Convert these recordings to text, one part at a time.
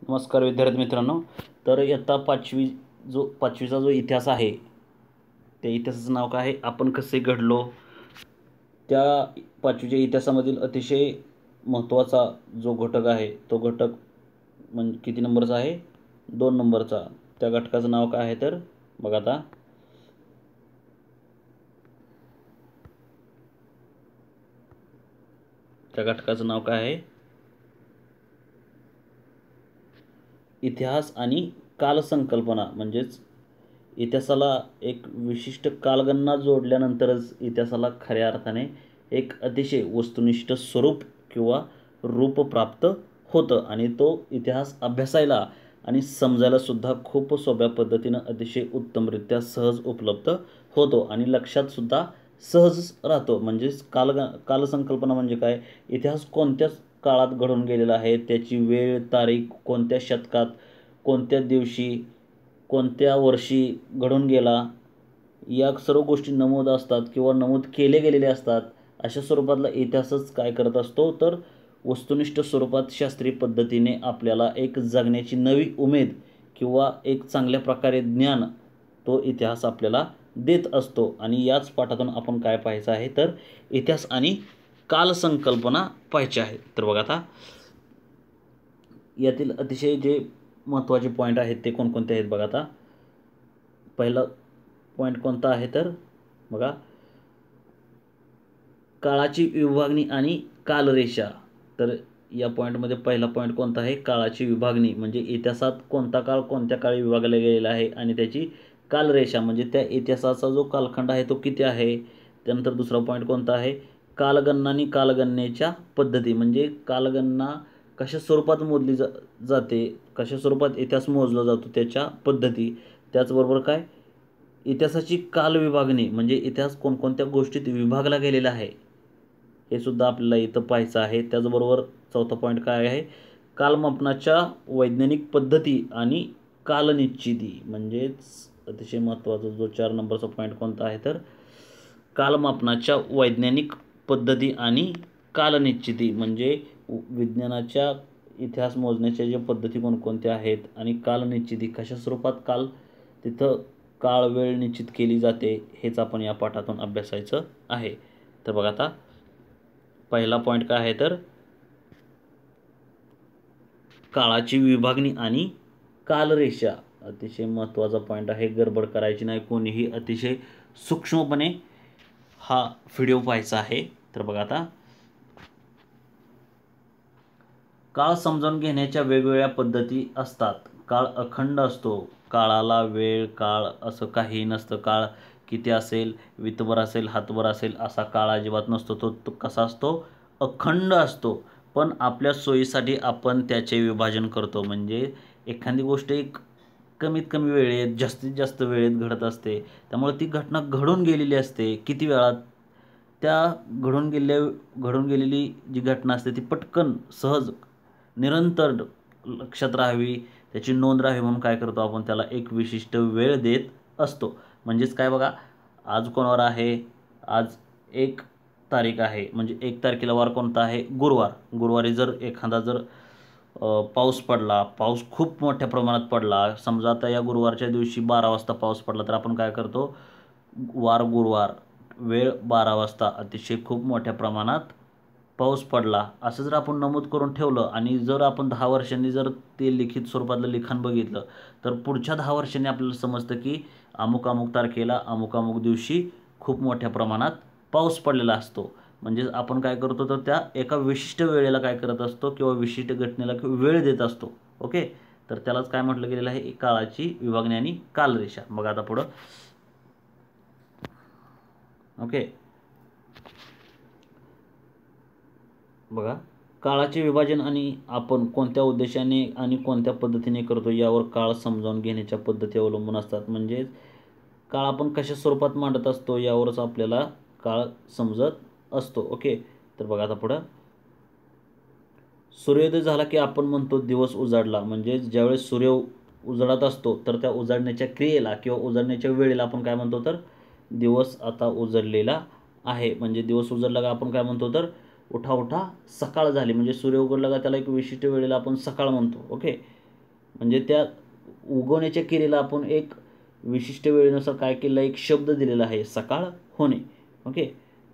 नमस्कार विद्यार्थी मित्रांनो. तर इयत्ता पाचवीचा जो इतिहास आहे त्या इतिहासाचं नाव काय आहे, आपण कसे घडलो. त्या पाचवीच्या इतिहासामधील अतिशय महत्त्वाचा जो घटक आहे तो घटक म्हणजे किती नंबरचा आहे, 2 नंबरचा. त्या घटकाचं नाव काय आहे तर बघा आता, त्या घटकाचं नाव काय आहे, इतिहास आणि कालसंकल्पना. म्हणजेच इतिहासाला एक विशिष्ट कालगणना जोडल्यानंतरच इतिहासाला खऱ्या अर्थाने एक अतिशय वस्तुनिष्ठ स्वरूप किंवा रूप प्राप्त होतं आणि तो इतिहास अभ्यासायला आणि समजायला सुद्धा खूप सोप्या पद्धतीनं अतिशय उत्तमरित्या सहज उपलब्ध होतो आणि लक्षात सुद्धा सहज राहतो. म्हणजेच कालसंकल्पना म्हणजे काय, इतिहास कोणत्या काळात घडून गेलेला आहे, त्याची वेळ तारीख, कोणत्या शतकात, कोणत्या दिवशी, कोणत्या वर्षी घडून गेला, या सर्व गोष्टी नमूद असतात किंवा नमूद केले गेलेले असतात. अशा स्वरूपातला इतिहासच काय करत असतो तर वस्तुनिष्ठ स्वरूपात शास्त्रीय पद्धतीने आपल्याला एक जगण्याची नवी उमेद किंवा एक चांगल्या प्रकारे ज्ञान तो इतिहास आपल्याला देत असतो. आणि याच पाठातून आपण काय पाहायचं आहे तर इतिहास आणि कालसंकल्पना पाहायची आहे. तर बघा आता यातील अतिशय जे महत्त्वाचे पॉईंट आहेत ते कोणकोणते आहेत बघा आता. पहिला पॉईंट कोणता आहे तर बघा, काळाची विभागणी आणि कालरेषा. तर या पॉईंटमध्ये पहिला पॉईंट कोणता आहे, काळाची विभागणी. म्हणजे इतिहासात कोणता काळ कोणत्या काळी विभागला गेलेला आहे आणि त्याची कालरेषा म्हणजे त्या इतिहासाचा जो कालखंड आहे तो किती आहे. त्यानंतर दुसरा पॉईंट कोणता आहे, कालगणना आणि कालगणनेच्या पद्धती. म्हणजे कालगणना कशा स्वरूपात मोजली जाते, कशा स्वरूपात इतिहास मोजला जातो त्याच्या पद्धती. त्याचबरोबर काय, इतिहासाची कालविभागणी म्हणजे इतिहास कोणकोणत्या गोष्टीत विभागला गेलेला आहे हे सुद्धा आपल्याला इथं पाहायचं आहे. त्याचबरोबर चौथा पॉईंट काय आहे, कालमापनाच्या वैज्ञानिक पद्धती आणि कालनिश्चिती. म्हणजेच अतिशय महत्त्वाचा जो 4 नंबरचा पॉईंट कोणता आहे तर कालमापनाच्या वैज्ञानिक पद्धती आणि कालनिश्चिती. म्हणजे विज्ञानाच्या इतिहास मोजण्याच्या ज्या पद्धती कोणकोणत्या आहेत आणि कालनिश्चिती कशा स्वरूपात तिथं काळ वेळ निश्चित केली जाते हेच आपण या पाठातून अभ्यासायचं आहे. तर बघा आता पहिला पॉईंट काय आहे तर काळाची विभागणी आणि कालरेषा. अतिशय महत्त्वाचा पॉईंट आहे, गडबड करायची नाही कोणीही, अतिशय सूक्ष्मपणे हा व्हिडिओ पाहायचा आहे. तर बघा आता, काळ समजावून घेण्याच्या वेगवेगळ्या पद्धती असतात. काळ अखंड असतो, काळाला वेळ काळ असं काही नसतं. काळ किती असेल, वितभर असेल, हातभर असेल असा काळ अजिबात नसतो. तो कसा असतो, अखंड असतो. पण आपल्या सोयीसाठी आपण त्याचे विभाजन करतो. म्हणजे एखादी गोष्ट एक कमीत कमी वेळेत जास्तीत जास्त वेळेत घडत असते, त्यामुळे ती घटना घडून गेलेली असते. किती वेळात त्या घडून गेलेली जी घटना असते ती पटकन सहज निरंतर लक्षात राहावी, त्याची नोंद राहावी म्हणून काय करतो आपण, त्याला एक विशिष्ट वेळ देत असतो. म्हणजेच काय बघा, आज कोणवार आहे, आज 1 तारीख आहे. म्हणजे 1 तारखेला वार कोणता आहे, गुरुवार. गुरुवारी जर एखादा पाऊस पडला, पाऊस खूप मोठ्या प्रमाणात पडला, समजा आता या गुरुवारच्या दिवशी 12 वाजता पाऊस पडला, तर आपण काय करतो, वार गुरुवार, वेळ 12 वाजता, अतिशय खूप मोठ्या प्रमाणात पाऊस पडला असं जर आपण नमूद करून ठेवलं आणि जर आपण 10 वर्षांनी जर ते लिखित स्वरूपातलं लिखाण बघितलं तर पुढच्या 10 वर्षांनी आपल्याला समजतं की अमुक अमुक तारखेला अमुक अमुक दिवशी खूप मोठ्या प्रमाणात पाऊस पडलेला असतो. म्हणजे आपण काय करतो तर त्या एका विशिष्ट वेळेला काय करत असतो किंवा विशिष्ट घटनेला वेळ देत असतो. ओके, तर त्यालाच काय म्हटलं गेलेलं आहे, काळाची विभागणी आणि कालरेषा. मग आता पुढं ओके बघा, काळाचे विभाजन आणि आपण कोणत्या उद्देशाने आणि कोणत्या पद्धतीने करतो यावर काळ समजावून घेण्याच्या पद्धती अवलंबून असतात. म्हणजे काळ आपण कशा स्वरूपात मांडत असतो यावरच आपल्याला काळ समजत असतो. ओके, तर बघा आता पुढं, सूर्योदय झाला की आपण म्हणतो दिवस उजाडला. म्हणजे ज्यावेळेस सूर्य उजाडत असतो तर त्या उजाडण्याच्या क्रियेला किंवा उजाडण्याच्या वेळेला आपण काय म्हणतो तर दिवस आता उजडलेला आहे. म्हणजे दिवस उजडला का आपण काय म्हणतो तर उठा उठा सकाळ झाली. म्हणजे सूर्य उगडला का त्याला एक विशिष्ट वेळेला आपण सकाळ म्हणतो. ओके, म्हणजे त्या उगवण्याच्या क्रियेला आपण एक विशिष्ट वेळेनुसार काय केलं, एक शब्द दिलेला आहे, सकाळ होणे. ओके,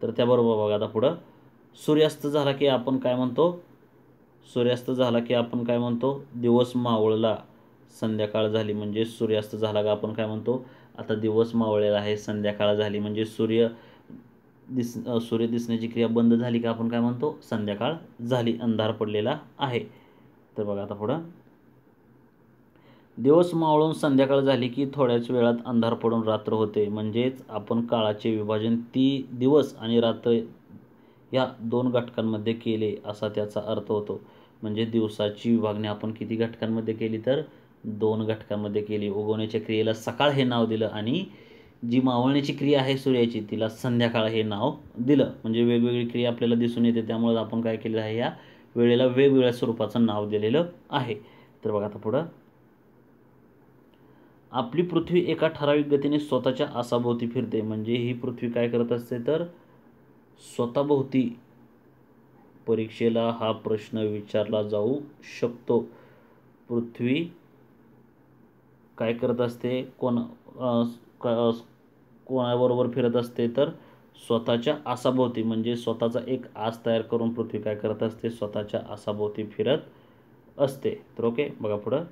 तर त्याबरोबर बघा आता पुढं, सूर्यास्त झाला की आपण काय म्हणतो, सूर्यास्त झाला की आपण काय म्हणतो, दिवस मावळला, संध्याकाळ झाली. म्हणजे सूर्यास्त झाला का आपण काय म्हणतो, आता दिवस मावळलेला आहे, संध्याकाळ झाली. म्हणजे सूर्य दिसण्याची क्रिया बंद झाली का आपण काय म्हणतो, संध्याकाळ झाली, अंधार पडलेला आहे. तर बघा आता पुढं, दिवस मावळून संध्याकाळ झाली की थोड्याच वेळात अंधार पडून रात्र होते. म्हणजेच आपण काळाचे विभाजन दिवस आणि रात्र या 2 घटकांमध्ये केले असा त्याचा अर्थ होतो. म्हणजे दिवसाची विभागणी आपण किती घटकांमध्ये केली, तर 2 घटकांमध्ये केली. उगवण्याच्या क्रियेला सकाळ हे नाव दिलं आणि जी मावळण्याची क्रिया आहे सूर्याची तिला संध्याकाळ हे नाव दिलं. म्हणजे वेगवेगळी क्रिया आपल्याला दिसून येते, त्यामुळे आपण काय केलेलं आहे, या वेळेला वेगवेगळ्या स्वरूपाचं नाव दिलेलं आहे. तर बघा आता पुढं, आपली पृथ्वी एका ठराविक गतीने स्वतःच्या आसाभोवती फिरते. म्हणजे ही पृथ्वी काय करत असते, तर स्वतःभोवती, परीक्षेला हा प्रश्न विचारला जाऊ शकतो, पृथ्वी काय करत असते, कोणाबरोबर फिरत असते, तर स्वतःच्या आसाभोवती. म्हणजे स्वतःचा एक आस तयार करून पृथ्वी काय करत असते, स्वतःच्या आसाभोवती फिरत असते. तर ओके, बघा पुढं,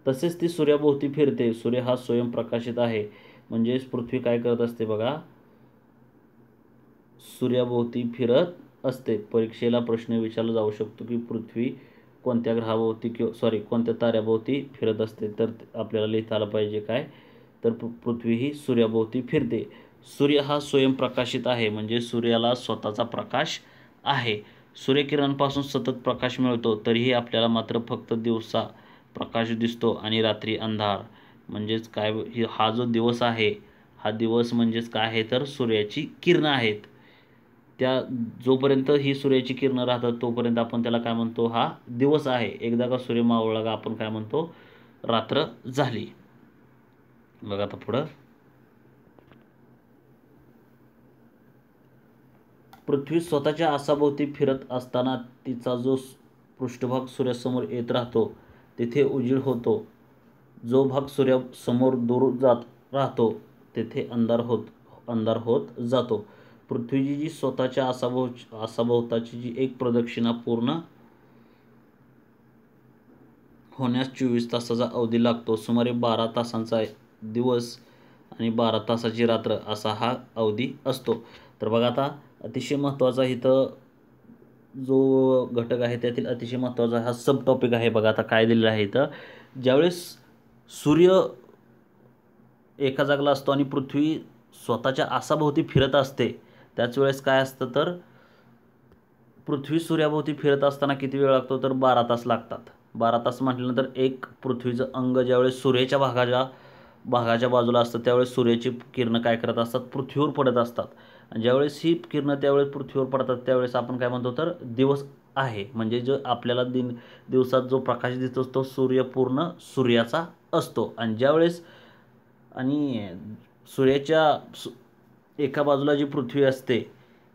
तसेच ती सूर्याभोवती फिरते. सूर्य हा स्वयंप्रकाशित आहे. म्हणजेच पृथ्वी काय करत असते, बघा, सूर्याभोवती फिरत असते. परीक्षेला प्रश्न विचारला जाऊ शकतो की पृथ्वी कोणत्या ग्रहाभोवती कोणत्या ताऱ्याभोवती फिरत असते. तर आपल्याला लिहिता आलं पाहिजे काय, तर पृथ्वी ही सूर्याभोवती फिरते. सूर्य हा स्वयंप्रकाशित आहे. म्हणजे सूर्याला स्वतःचा प्रकाश आहे. सूर्यकिरणांपासून सतत प्रकाश मिळतो, तरीही आपल्याला मात्र फक्त दिवसा प्रकाश दिसतो आणि रात्री अंधार. म्हणजेच काय, हा जो दिवस आहे, हा दिवस म्हणजेच काय आहे, तर सूर्याची किरणं आहेत. त्या जोपर्यंत ही सूर्याची किरणं राहतात तोपर्यंत आपण त्याला काय म्हणतो, हा दिवस आहे. एकदा का सूर्य मावळला का आपण काय म्हणतो, रात्र झाली. बघा आता पुढं, पृथ्वी स्वतःच्या आसाभोवती फिरत असताना तिचा जो पृष्ठभाग सूर्यासमोर येत राहतो तिथे उजीड होतो. जो भाग सूर्यासमोर दूर जात राहतो तेथे अंधार होत जातो. पृथ्वीची जी स्वतःच्या आसाभोवताची जी एक प्रदक्षिणा पूर्ण होण्यास 24 तासाचा अवधी लागतो. सुमारे 12 तासांचा दिवस आणि 12 तासाची रात्र असा हा अवधी असतो. तर बघा आता अतिशय महत्त्वाचा इथं जो घटक आहे त्यातील अतिशय महत्त्वाचा हा सब टॉपिक आहे. बघा आता काय दिलेलं आहे इथं, ज्यावेळेस सूर्य एका जागेला असतो आणि पृथ्वी स्वतःच्या आसाभोवती फिरत असते त्याच वेळेस काय असतं, तर पृथ्वी सूर्याभोवती फिरत असताना किती वेळ लागतो, तर 12 तास लागतात. 12 तास म्हटल्यानंतर एक पृथ्वीचं अंग ज्यावेळेस सूर्याच्या भागाच्या बाजूला असतं त्यावेळेस सूर्याची किरणं काय करत असतात, पृथ्वीवर पडत असतात. आणि ज्यावेळेस ही किरणं त्यावेळेस पृथ्वीवर पडतात त्यावेळेस आपण काय म्हणतो, तर दिवस आहे. म्हणजे जो आपल्याला दिवसात जो प्रकाश दिसतो तो पूर्ण सूर्याचा असतो. आणि ज्यावेळेस सूर्याच्या एका बाजूला जी पृथ्वी असते,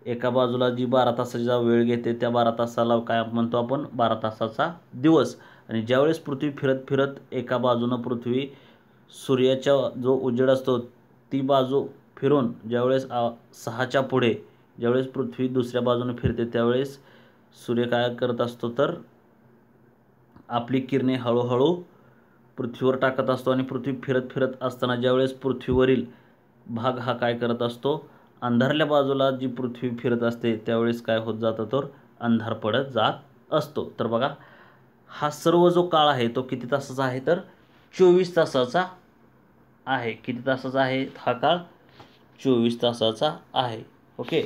एका बाजूला जी 12 तासाचा वेळ घेते त्या 12 तासाला काय म्हणतो आपण, 12 तासाचा दिवस. आणि ज्यावेळेस पृथ्वी फिरत फिरत एका बाजूनं पृथ्वी सूर्याच्या जो उजेड असतो ती बाजू फिरून ज्यावेळेस 6च्या पुढे ज्यावेळेस पृथ्वी दुसऱ्या बाजूने फिरते त्यावेळेस सूर्य काय करत असतो, तर आपली किरणे हळूहळू पृथ्वीवर टाकत असतो. आणि पृथ्वी फिरत फिरत असताना ज्यावेळेस पृथ्वीवरील भाग हा काय करत असतो, अंधारल्या बाजूला जी पृथ्वी फिरत असते त्यावेळेस काय होत जातं, तर अंधार पडत जात असतो. तर बघा हा सर्व जो काळ आहे तो किती तासाचा आहे, तर 24 तासाचा आहे. किती तासाचा आहे हा काळ, 24 तासाचा आहे. ओके,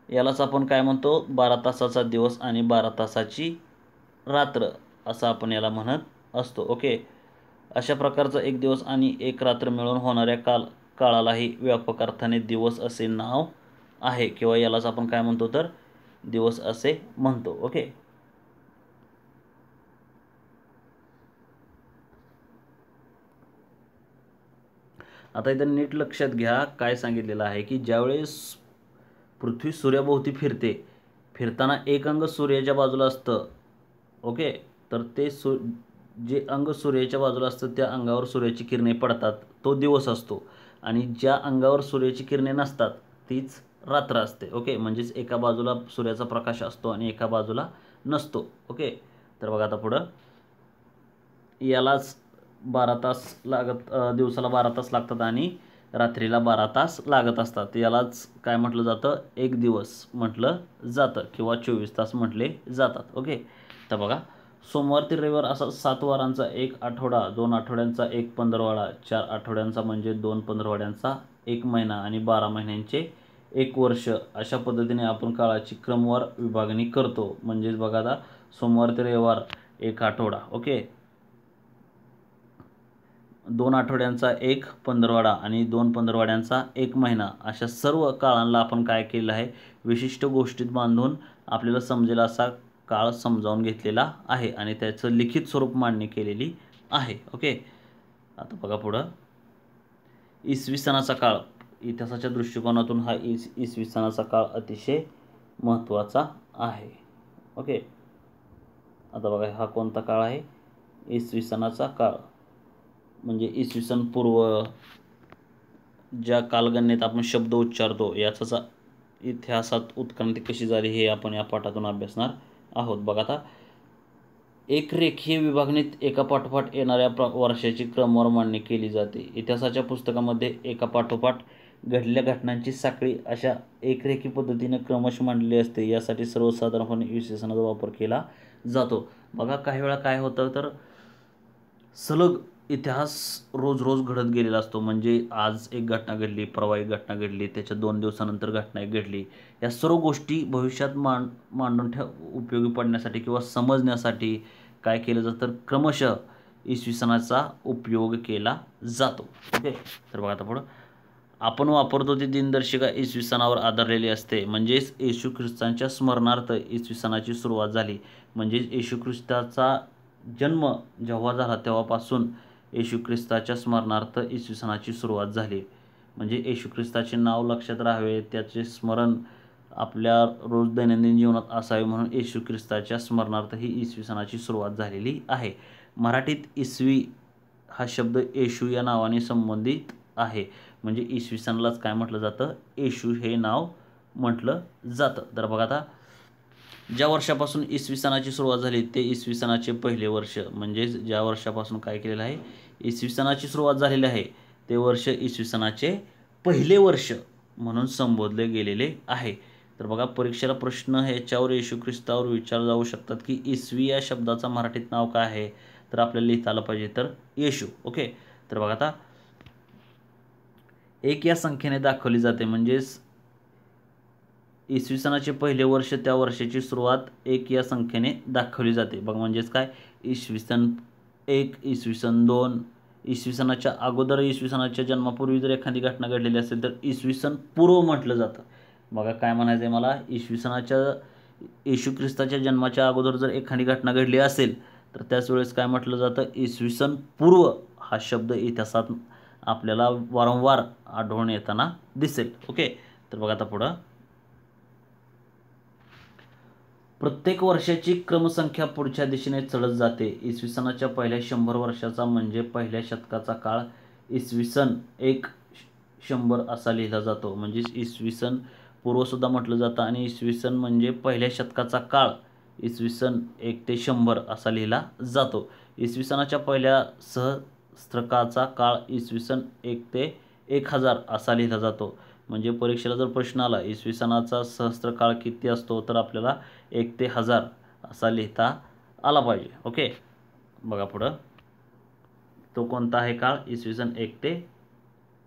यालाच आपण काय म्हणतो, 12 तासाचा दिवस आणि 12 तासाची रात्र असं आपण याला म्हणत असतो. ओके, अशा प्रकारचा एक दिवस आणि एक रात्र मिळून होणाऱ्या काळालाही व्यापक अर्थाने दिवस असे नाव आहे, किंवा यालाच आपण काय म्हणतो, तर दिवस असे म्हणतो. ओके, आता इथं नीट लक्षात घ्या काय सांगितलेलं आहे की ज्यावेळेस पृथ्वी सूर्याभोवती फिरताना एक अंग सूर्याच्या बाजूला असतं ओके. तर ते जे अंग सूर्याच्या बाजूला असतं त्या अंगावर सूर्याची किरणे पडतात तो दिवस असतो, आणि ज्या अंगावर सूर्याची किरणे नसतात तीच रात्र असते. ओके. म्हणजेच एका बाजूला सूर्याचा प्रकाश असतो आणि एका बाजूला नसतो. ओके. तर बघा आता पुढं, यालाच 12 तास दिवसाला 12 तास लागतात आणि रात्रीला 12 तास लागत असतात. यालाच काय म्हटलं जातं, एक दिवस म्हटलं जातं किंवा 24 तास म्हटले जातात. ओके. तर बघा, सोमवार ते रविवार असा 7 वारांचा एक आठवडा, 2 आठवड्यांचा एक पंधरवाडा, 4 आठवड्यांचा म्हणजे 2 पंधरवाड्यांचा एक महिना आणि 12 महिन्यांचे एक वर्ष, अशा पद्धतीने आपण काळाची क्रमवार विभागणी करतो. म्हणजेच बघा आता, सोमवार ते रविवार एक आठवडा, ओके, 2 आठवड्यांचा एक पंधरवाडा आणि 2 पंधरवाड्यांचा एक महिना, अशा सर्व काळांना आपण काय केलं आहे, विशिष्ट गोष्टीत बांधून आपल्याला समजेल असा काळ समजावून घेतलेला आहे आणि त्याचं लिखित स्वरूप मांडणी केलेली आहे. ओके. आता बघा पुढं, इसवी सणाचा काळ. इतिहासाच्या दृष्टिकोनातून हा इसवी सणाचा काळ अतिशय महत्त्वाचा आहे. ओके. आता बघा, हा कोणता काळ आहे, इसवी सणाचा काळ. म्हणजे इसवी सन पूर्व, ज्या कालगणनेत आपण शब्द उच्चारतो याचा इतिहासात उत्क्रांती कशी झाली हे आपण या पाठातून अभ्यासणार आहोत. बघा आता, एक रेखीय विभागणीत एका पाठोपाठ येणाऱ्या वर्षाची क्रमवार मांडणी केली जाते. इतिहासाच्या पुस्तकामध्ये एका पाठोपाठ घडलेल्या घटनांची साखळी अशा एकरेखी पद्धतीने क्रमश मांडलेली असते. यासाठी सर्वसाधारणपणे इसवी सणाचा वापर केला जातो. बघा, काही वेळा काय होतं, तर सलग इतिहास रोज रोज घडत गेलेला असतो. म्हणजे आज एक घटना घडली, परवा एक घटना घडली, त्याच्या 2 दिवसानंतर घटना एक घडली. या सर्व गोष्टी भविष्यात मांडून उपयोगी पडण्यासाठी किंवा समजण्यासाठी काय केलं जातं, तर क्रमशः इसवी सणाचा उपयोग केला जातो. ओके. तर बघा आता पुढं, आपण वापरतो ती दिनदर्शिका इसवी सणावर आधारलेली असते. म्हणजेच येशू ख्रिस्तांच्या स्मरणार्थ इसवी सणाची सुरुवात झाली. म्हणजेच येशू ख्रिस्ताचा जन्म जेव्हा झाला तेव्हापासून येशू ख्रिस्ताच्या स्मरणार्थ इसवी सणाची सुरुवात झाली. म्हणजे येशू ख्रिस्ताचे नाव लक्षात राहावे, त्याचे स्मरण आपल्या रोज दैनंदिन जीवनात असावे म्हणून येशू ख्रिस्ताच्या स्मरणार्थ ही इसवी सणाची सुरुवात झालेली आहे. मराठीत इसवी हा शब्द येशू या नावाने संबंधित आहे. म्हणजे इसवी सणालाच काय म्हटलं जातं, येशू हे नाव म्हटलं जातं. तर बघा आता, ज्या वर्षापासून इसवी सणाची सुरुवात झाली ते इसवी सणाचे पहिले वर्ष. म्हणजेच ज्या वर्षापासून काय केलेलं आहे, इसवी सणाची सुरुवात झालेली आहे ते वर्ष इसवी सणाचे पहिले वर्ष म्हणून संबोधले गेलेले आहे. तर बघा, परीक्षेला प्रश्न ह्याच्यावर येशू ख्रिस्तावर विचारले जाऊ शकतात की इसवी या शब्दाचा मराठीत नाव काय आहे, तर आपल्याला लिहिता आलं पाहिजे तर येशू. ओके. तर बघा आता, एक या संख्येने दाखवली जाते. म्हणजेच इसवी सणाचे पहिले वर्ष, त्या वर्षाची सुरुवात एक या संख्येने दाखवली जाते. बघ, म्हणजेच काय, इसवी सन 1, इसवी सन 2, इसवी सणाच्या अगोदर, इसवी सणाच्या जन्मापूर्वी जर एखादी घटना घडलेली असेल तर इसवी सन पूर्व म्हटलं जातं. बघा, काय म्हणायचं आहे मला, इसवी सणाच्या येशू ख्रिस्ताच्या जन्माच्या अगोदर जर एखादी घटना घडली असेल तर त्याच वेळेस काय म्हटलं जातं, इसवी सन पूर्व हा शब्द इतिहासात आपल्याला वारंवार आढळून येताना दिसेल. ओके. तर बघा आता पुढं, प्रत्येक वर्षाची क्रमसंख्या पुढच्या दिशेने चढत जाते. इसवी सणाच्या पहिल्या 100 वर्षाचा म्हणजे पहिल्या शतकाचा काळ इसवी सन 100 असा लिहिला जातो. म्हणजेच इसवी सन पूर्वसुद्धा म्हटलं जातं आणि इसवी सन म्हणजे पहिल्या शतकाचा काळ इसवी सन 1 ते 100 असा लिहिला जातो. इसवी सणाच्या पहिल्या सहस्त्रकाचा काळ इसवी सन 1 ते 1000 असा लिहिला जातो. म्हणजे परीक्षेला जर प्रश्न आला इसवी सणाचा सहस्त्रकाळ किती असतो, तर आपल्याला 1 ते 1000 असा लिहिता आला पाहिजे. ओके. बघा पुढं, तो कोणता आहे काळ, इसवी सन 1 ते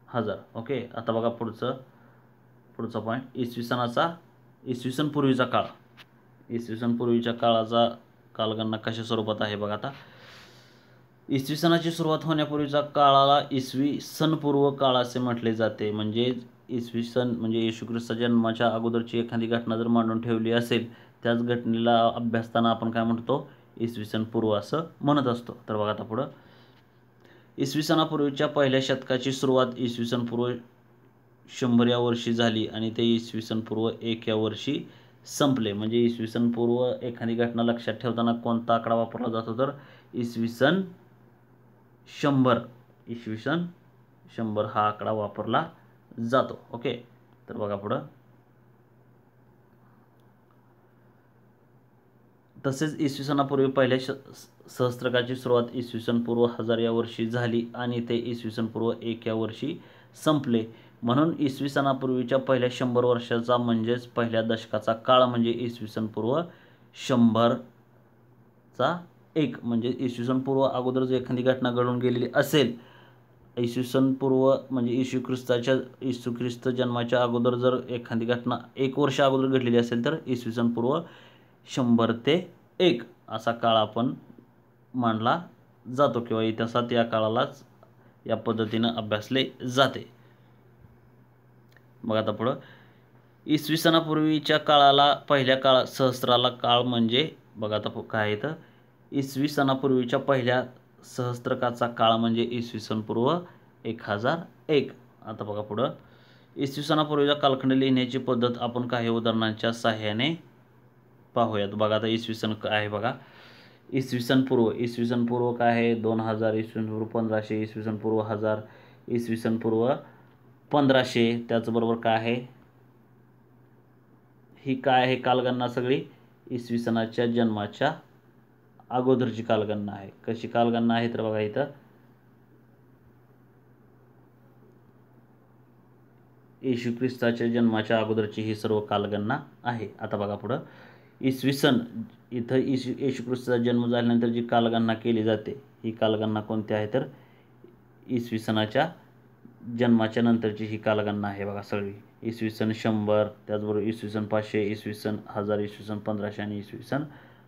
1000. ओके. आता बघा पुढचा पॉईंट, इसवी सन पूर्वीचा काळ. इसवी सन पूर्वीच्या काळाचा कालगणना कशा स्वरूपात आहे बघा आता, इसवी सणाची सुरुवात होण्यापूर्वीचा काळाला इसवी सनपूर्व काळ असे म्हटले जाते. म्हणजे इसवी सन म्हणजे येशू ख्रिस्ताच्या जन्माच्या अगोदरची एखादी घटना जर मांडून ठेवली असेल, त्याच घटनेला अभ्यासताना आपण काय म्हणतो, इसवी सन पूर्व असं म्हणत असतो. तर बघा आता पुढं, इसवी सणापूर्वीच्या पहिल्या शतकाची सुरुवात इसवी सन पूर्व 100 या वर्षी झाली आणि ते इसवी सन पूर्व 1 या वर्षी संपले. म्हणजे इसवी सन पूर्व एखादी घटना लक्षात ठेवताना कोणता आकडा वापरला जातो तर इसवी सन 100. इसवी सन 100 हा आकडा वापरला जातो. ओके, तर बघा पुढं. तसेच इसवी सनापूर्वी पहिल्या सहस्त्रकाची सुरुवात इसवी सन पूर्व 1000 या वर्षी झाली आणि ते इसवी सन पूर्व 1 या वर्षी संपले. म्हणून इसवी सनापूर्वीच्या पहिल्या 100 वर्षाचा म्हणजेच पहिल्या दशकाचा काळ म्हणजे इसवी सन पूर्व 100चा 1. म्हणजे इसवी सन पूर्व अगोदर जर एखादी घटना घडून गेलेली असेल, इसवी सन पूर्व म्हणजे इसू ख्रिस्त जन्माच्या अगोदर जर एखादी घटना 1 वर्ष अगोदर घडलेली असेल तर इसवी सन पूर्व 100 ते 1 असा काळ आपण मानला जातो किंवा इतिहासात या काळालाच या पद्धतीनं अभ्यासले जाते. मग आता पुढं इसवी सनापूर्वीच्या काळाला पहिल्या सहस्त्राला काळ म्हणजे बघा आता काय येतं. इसवी सनापूर्वीच्या पहिल्या सहस्त्रकाचा काळ म्हणजे इसवी सन पूर्व 1001. आता बघा पुढं इसवी सनापूर्वीचा कालखंड लिहिण्याची पद्धत आपण काही उदाहरणांच्या सहाय्याने पाहूयात. बघा आता इसवी सन काय आहे बघा. इसवी सन पूर्व काय आहे 2000, इसवी सन पूर्व 1500, इसवी सन पूर्व 1000, इसवी सन पूर्व 1500. त्याचबरोबर काय आहे ही काय आहे कालगणना सगळी इसवी सनाच्या जन्माच्या अगोदरची कालगणना आहे. कशी कालगणना आहे तर बघा इथं येशू ख्रिस्ताच्या जन्माच्या अगोदरची ही सर्व कालगणना आहे. आता बघा पुढं इसवी सन इथं येशू ख्रिस्ताचा जन्म झाल्यानंतर जी कालगणना केली जाते ही कालगणना कोणती आहे तर इसवी सनाच्या जन्माच्या नंतरची ही कालगणना आहे. बघा सगळी इसवी सन 100, त्याचबरोबर इसवी सन 500, इसवी सन 1000, इसवी सन 1500 आणि इसवी सन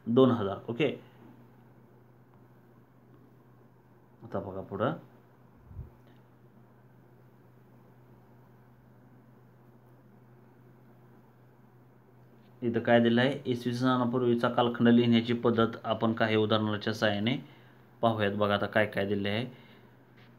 2000. ओके, आता बघा पुढं इथं काय दिलं आहे इसवी सनापूर्वीचा कालखंड लिहिण्याची पद्धत आपण काही उदाहरणाच्या सहाय्याने पाहूयात. बघा आता काय काय दिले आहे.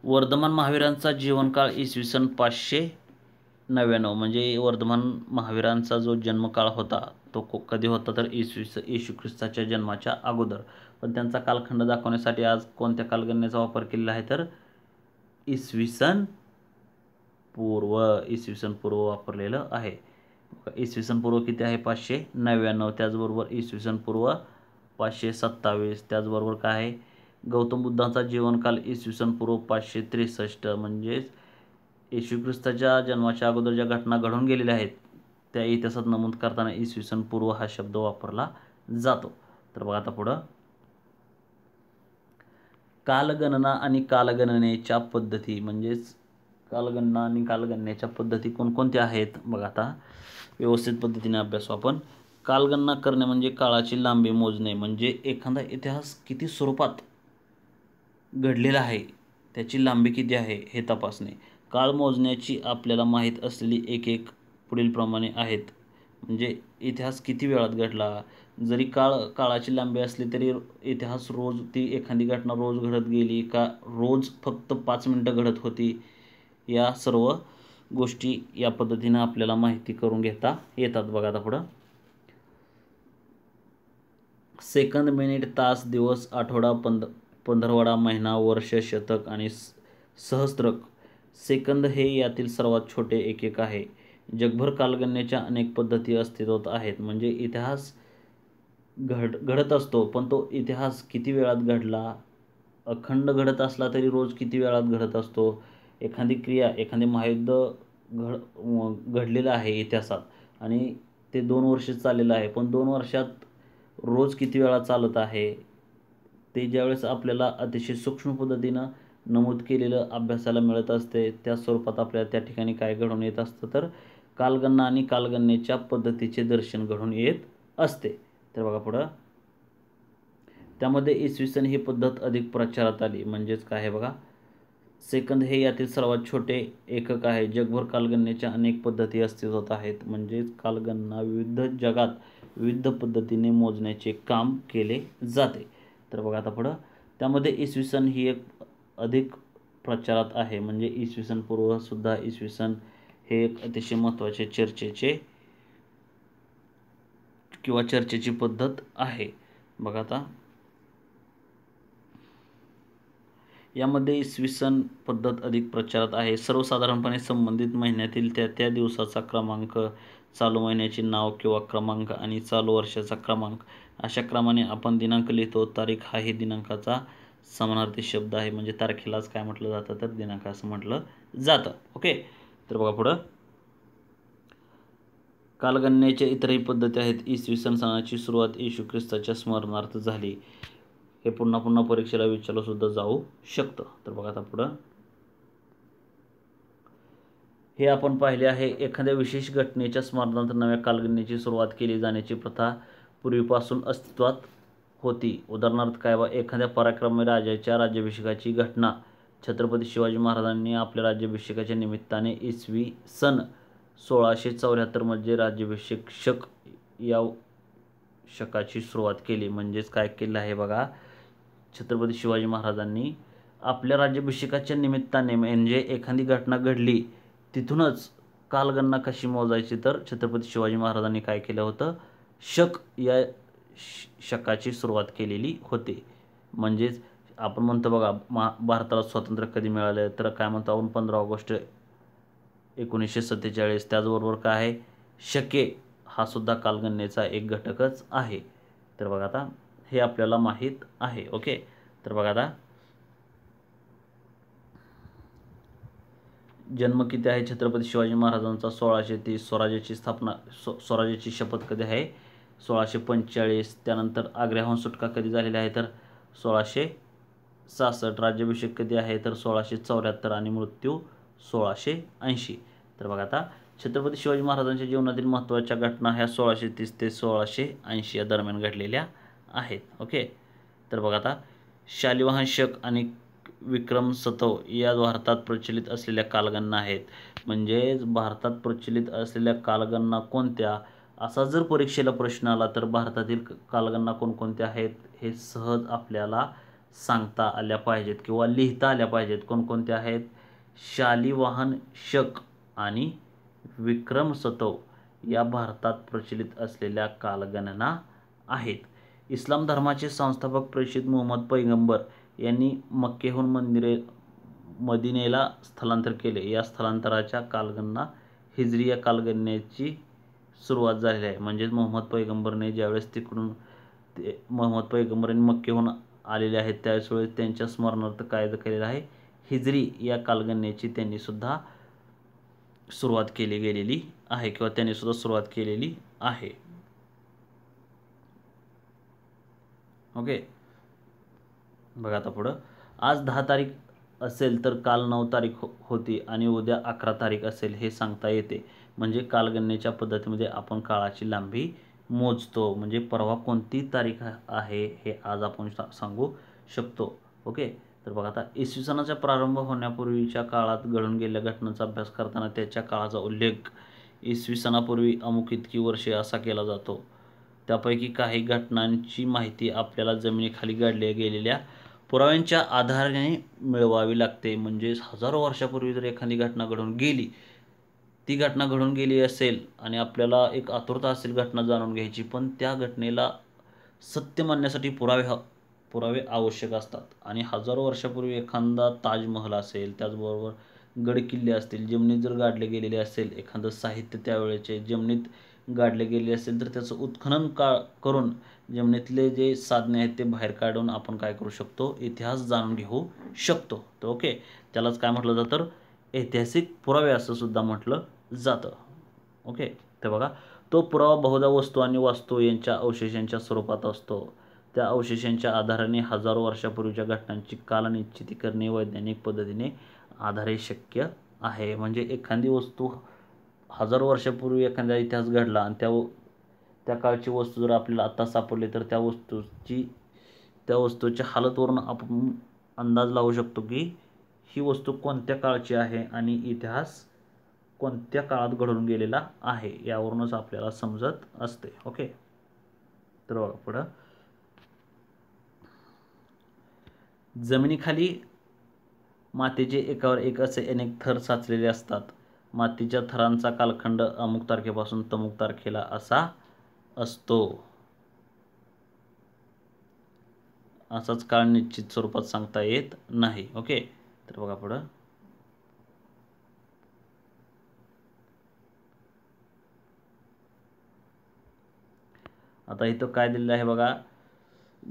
वर्धमान महावीरांचा जीवनकाळ इसवी सन 599. म्हणजे वर्धमान महावीरांचा जो जन्मकाळ होता तो कधी होता तर येशू ख्रिस्ताच्या जन्माच्या अगोदर. पण त्यांचा कालखंड दाखवण्यासाठी आज कोणत्या कालगणनेचा वापर केलेला आहे तर इसवी सन पूर्व वापरलेलं आहे. इसवी सन पूर्व किती आहे 599. त्याचबरोबर इसवी सन पूर्व 527. त्याचबरोबर काय आहे गौतम बुद्धांचा जीवनकाल इसवी सन पूर्व 563. म्हणजेच येशू ख्रिस्ताच्या जन्माच्या अगोदर ज्या घटना घडून गेलेल्या आहेत त्या इतिहासात नमूद करताना इसवी सन पूर्व हा शब्द वापरला जातो. तर बघा आता पुढं कालगणना आणि कालगणनेच्या पद्धती म्हणजेच कालगणना आणि कालगणनेच्या पद्धती कोणकोणत्या आहेत बघा आता व्यवस्थित पद्धतीने अभ्यासू आपण. कालगणना करणे म्हणजे काळाची लांबी मोजणे. म्हणजे एखादा इतिहास किती स्वरूपात घडलेला आहे त्याची लांबी किती आहे हे तपासणे. काळ मोजण्याची आपल्याला माहीत असलेली एक पुढीलप्रमाणे आहेत. म्हणजे इतिहास किती वेळात घडला. जरी काळाची लांबी असली तरी इतिहास रोज ती एखादी घटना रोज घडत गेली का रोज फक्त 5 मिनटं घडत होती. या सर्व गोष्टी या पद्धतीनं आपल्याला माहिती करून घेता येतात. बघा आता पुढं सेकंद, मिनिट, तास, दिवस, आठवडा, पंधरवडा, महिना, वर्ष, शतक आणि सहस्त्रक. सेकंद हे यातील सर्वात छोटे एकक आहे. जगभर कालगणनेच्या अनेक पद्धती अस्तित्वात आहेत. म्हणजे इतिहास घडत असतो पण तो इतिहास किती वेळात घडला. अखंड घडत असला तरी रोज किती वेळात घडत असतो. एखादी क्रिया एखादे महायुद्ध घडलेलं आहे इतिहासात आणि ते 2 वर्ष चाललेलं आहे पण 2 वर्षात रोज किती वेळा चालत आहे ते ज्यावेळेस आपल्याला अतिशय सूक्ष्म पद्धतीनं नमूद केलेलं अभ्यासाला मिळत असते त्या स्वरूपात आपल्याला त्या ठिकाणी काय घडून येत असतं तर कालगणना आणि कालगणनेच्या पद्धतीचे दर्शन घडून येत असते. तर बघा पुढं त्यामध्ये इसवी सन ही पद्धत अधिक प्रचारात आली. म्हणजेच काय आहे बघा सेकंद हे यातील सर्वात छोटे एकक आहे. जगभर कालगणनेच्या अनेक पद्धती अस्तित्वात आहेत. म्हणजेच कालगणना जगात विविध पद्धतीने मोजण्याचे काम केले जाते. तर बघा आता पुढं त्यामध्ये इसवी सन ही एक अधिक प्रचारात आहे. म्हणजे इसवी सन पूर्व सुद्धा इसवी सन हे एक अतिशय महत्त्वाचे चर्चेचे किंवा चर्चेची पद्धत आहे. बघा आता यामध्ये इसवी सन पद्धत अधिक प्रचारात आहे. सर्वसाधारणपणे संबंधित महिन्यातील त्या दिवसाचा क्रमांक, चालू महिन्याचे नाव किंवा क्रमांक आणि चालू वर्षाचा क्रमांक अशा क्रमाने आपण दिनांक लिहितो. तारीख हाही दिनांकाचा समानार्थी शब्द आहे. म्हणजे तारखेलाच काय म्हटलं जातं तर दिनांक असं म्हटलं जातं. ओके, तर बघा पुढं कालगणनेच्या इतरही पद्धती आहेत. इसवी सन सणाची सुरुवात येशू ख्रिस्ताच्या स्मरणार्थ झाली. हे पुन्हा पुन्हा परीक्षेला विचारलं सुद्धा जाऊ शकतं. तर बघा आता पुढं हे आपण पाहिले आहे. एखाद्या विशेष घटनेच्या स्मरणार्थ नव्या कालगणनेची सुरुवात केली जाण्याची प्रथा पूर्वीपासून अस्तित्वात होती. उदाहरणार्थ काय एखाद्या पराक्रमी राजाच्या राज्याभिषेकाची घटना. छत्रपती शिवाजी महाराजांनी आपल्या राज्याभिषेकाच्या निमित्ताने इसवी सन 1674 मध्ये राज्याभिषेक या शकाची सुरुवात केली. म्हणजेच काय केलं आहे बघा, छत्रपती शिवाजी महाराजांनी आपल्या राज्याभिषेकाच्या निमित्ताने म्हणजे एखादी घटना घडली तिथूनच कालगणना कशी मोजायची तर छत्रपती शिवाजी महाराजांनी काय केलं होतं, या शकाची सुरुवात केलेली होती. म्हणजेच आपण म्हणतो बघा भारताला स्वातंत्र्य कधी मिळालं तर काय म्हणतो आपण 15 ऑगस्ट 1947. त्याचबरोबर काय आहे शके हा सुद्धा कालगणनेचा एक घटकच आहे. तर बघा आता हे आपल्याला माहीत आहे. ओके, तर बघा आता जन्म किती आहे छत्रपती शिवाजी महाराजांचा 1630. स्वराज्याची स्थापना स्वराज्याची शपथ कधी आहे 1645. त्यानंतर आग्र्याहून सुटका कधी झालेली आहे तर 1666. राज्याभिषेक कधी आहे तर 1674 आणि मृत्यू 1680. तर बघा आता छत्रपती शिवाजी महाराजांच्या जीवनातील महत्त्वाच्या घटना ह्या 1630 ते 1680 या दरम्यान घडलेल्या आहेत. ओके, तर बघा आता शालिवाहन शक आणि विक्रम सतव या भारतात प्रचलित असलेल्या कालगणना आहेत. म्हणजेच भारतात प्रचलित असलेल्या कालगणना कोणत्या असा जर परीक्षेला प्रश्न आला तर भारतातील कालगणना कोणकोणत्या आहेत हे सहज आपल्याला सांगता आल्या पाहिजेत किंवा लिहिता आल्या पाहिजेत. कोणकोणत्या आहेत शालिवाहन शक आणि विक्रम सतव या भारतात प्रचलित असलेल्या कालगणना आहेत. इस्लाम धर्माचे संस्थापक प्रेषित मुहम्मद पैगंबर यांनी मक्केहून मदिनेला स्थलांतर केले. या स्थलांतराच्या कालगणना हिजरी या कालगणनेची सुरुवात झालेली आहे. म्हणजेच मोहम्मद पैगंबरने ज्यावेळेस तिकडून मोहम्मद पैगंबरांनी मक्केहून आलेले आहेत त्यावेळेस त्यांच्या स्मरणार्थ काय केलेलं आहे हिजरी या कालगणनेची त्यांनी सुद्धा सुरुवात केली गेलेली आहे किंवा त्यांनी सुद्धा सुरुवात केलेली आहे. ओके, बघा आता पुढं आज 10 तारीख असेल तर काल 9 तारीख होती आणि उद्या 11 तारीख असेल हे सांगता येते. म्हणजे कालगणनेच्या पद्धतीमध्ये आपण काळाची लांबी मोजतो. म्हणजे परवा कोणती तारीख आहे हे आज आपण सांगू शकतो. ओके, तर बघा आता इसवी सनाचा प्रारंभ होण्यापूर्वीच्या काळात घडून गेलेल्या घटनांचा अभ्यास करताना त्याच्या काळाचा उल्लेख इसवी सनापूर्वी अमुक इतकी वर्षे असा केला जातो. त्यापैकी काही घटनांची माहिती आपल्याला जमिनीखाली गाडल्या गेलेल्या पुराव्यांच्या आधाराने मिळवावी लागते. म्हणजेच हजारो वर्षापूर्वी जर एखादी घटना घडून गेली, ती घटना घडून गेली असेल आणि आपल्याला एक आतुरता असेल घटना जाणून घ्यायची, पण त्या घटनेला सत्य मानण्यासाठी पुरावे आवश्यक असतात. आणि हजारो वर्षापूर्वी एखादा ताजमहल असेल, त्याचबरोबर गडकिल्ले असतील, जमिनीत जर गाडले गेलेले असेल, एखादं साहित्य त्यावेळेचे जमिनीत गाडले गेले असेल तर त्याचं उत्खनन करून जमिनीतले जे साधने आहेत ते बाहेर काढून आपण काय करू शकतो इतिहास जाणून घेऊ शकतो. तर ओके, त्यालाच काय म्हटलं जातं ऐतिहासिक पुरावे असं सुद्धा म्हटलं जातं. ओके, तर बघा तो पुरावा बहुधा वस्तू आणि वास्तू यांच्या अवशेषांच्या स्वरूपात असतो. त्या अवशेषांच्या आधाराने हजारो वर्षापूर्वीच्या घटनांची कालनिश्चिती करणे वैज्ञानिक पद्धतीने आधारे शक्य आहे. म्हणजे एखादी वस्तू हजारो वर्षापूर्वी एखादा इतिहास घडला आणि त्या काळची वस्तू जर आपल्याला आता सापडली तर त्या वस्तूच्या हालतवरून आपण अंदाज लावू शकतो की ही वस्तू कोणत्या काळची आहे आणि इतिहास कोणत्या काळात घडून गेलेला आहे यावरूनच आपल्याला समजत असते. ओके, तर बघा पुढं जमिनीखाली मातीचे एकावर एक असे अनेक थर साचलेले असतात. मातीच्या थरांचा कालखंड अमुक तारखेपासून तमुक तारखेला असा असतो. असाच काळ निश्चित स्वरूपात सांगता येत नाही. ओके, तर बघा पुढं. आता इथं काय दिलेलं आहे बघा,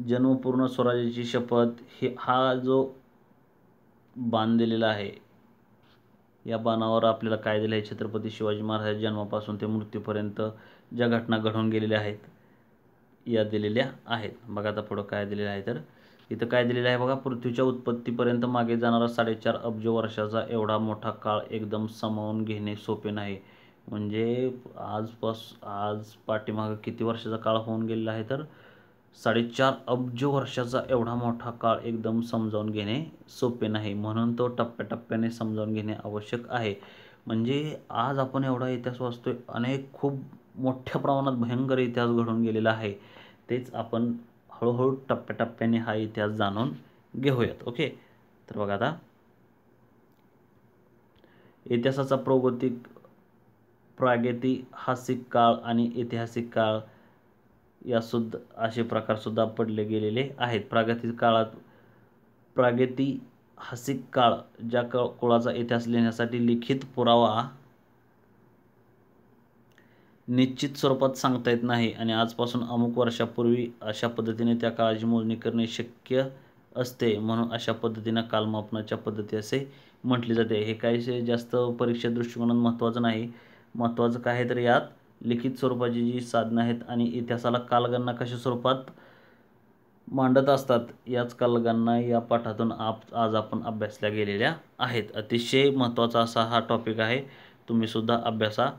जन्मपूर्ण स्वराज्याची शपथ हा जो बाण दिलेला आहे, या बाणावर आपल्याला काय दिलं आहे, छत्रपती शिवाजी महाराज जन्मापासून ते मृत्यूपर्यंत ज्या घटना घडून गेलेल्या आहेत या दिलेल्या आहेत. बघा आता पुढं काय दिलेलं आहे, तर इथं काय दिलेलं आहे बघा, पृथ्वीच्या उत्पत्तीपर्यंत मागे जाणारा 4.5 अब्ज वर्षाचा एवढा मोठा काळ एकदम सामावून घेणे सोपे नाही. म्हणजे आज पाठीमागं किती वर्षाचा काळ होऊन गेलेला आहे, तर 4.5 अब्ज वर्षाचा एवढा मोठा काळ एकदम समजावून घेणे सोपे नाही. म्हणून तो टप्प्याटप्प्याने समजावून घेणे आवश्यक आहे. म्हणजे आज आपण एवढा इतिहास वाचतोय, अनेक खूप मोठ्या प्रमाणात भयंकर इतिहास घडून गेलेला आहे. तेच आपण हळूहळू टप्प्याटप्प्याने हा इतिहास जाणून घेऊयात. ओके, तर बघा आता, इतिहासाचा प्रागैतिहासिक काळ आणि ऐतिहासिक काळ असे प्रकारसुद्धा पडले गेलेले आहेत. प्रागैतिहासिक काळ ज्या कुळाचा इतिहास लिहिण्यासाठी लिखित पुरावा निश्चित स्वरूपात सांगता येत नाही आणि आजपासून अमुक वर्षापूर्वी अशा पद्धतीने त्या काळाची मोजणी करणे शक्य असते, म्हणून अशा पद्धतीनं कालमापनाच्या पद्धती असे म्हटले जाते. हे काही जास्त परीक्षा दृष्टिकोनात महत्त्वाचं नाही. महत्त्वाचं काय आहे तर यात लिखित स्वरूपाची जी साधनं आहेत आणि इतिहासाला कालगणना कशा स्वरूपात मांडत असतात, याच कालगणना या पाठातून आज आपण अभ्यासल्या गेलेल्या आहेत. अतिशय महत्त्वाचा असा हा टॉपिक आहे, तुम्हीसुद्धा अभ्यासा.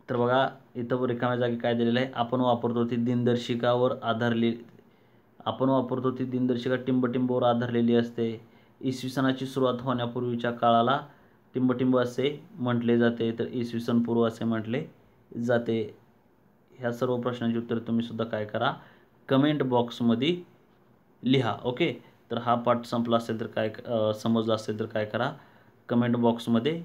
तर बघा इथं रिकाम्या जागी काय दिलेलं आहे, आपण वापरतो ती दिनदर्शिका टिंबटिंबवर आधारलेली असते. इसवी सनाची सुरुवात होण्यापूर्वीच्या काळाला टिंबटिंब असे म्हटले जाते, तर इसवी सन पूर्व असे म्हटले जाते. ह्या सर्व प्रश्नांची उत्तर तुम्ही सुद्धा काय करा, कमेंट बॉक्समध्ये लिहा. ओके, तर हा पाठ संपला असेल तर काय समजला असेल तर काय करा, कमेंट बॉक्समध्ये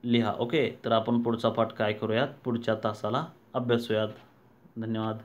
लिहा. ओके, तर आपण पुढचा पाठ काय करूयात, पुढच्या तासाला अभ्यासूयात. धन्यवाद.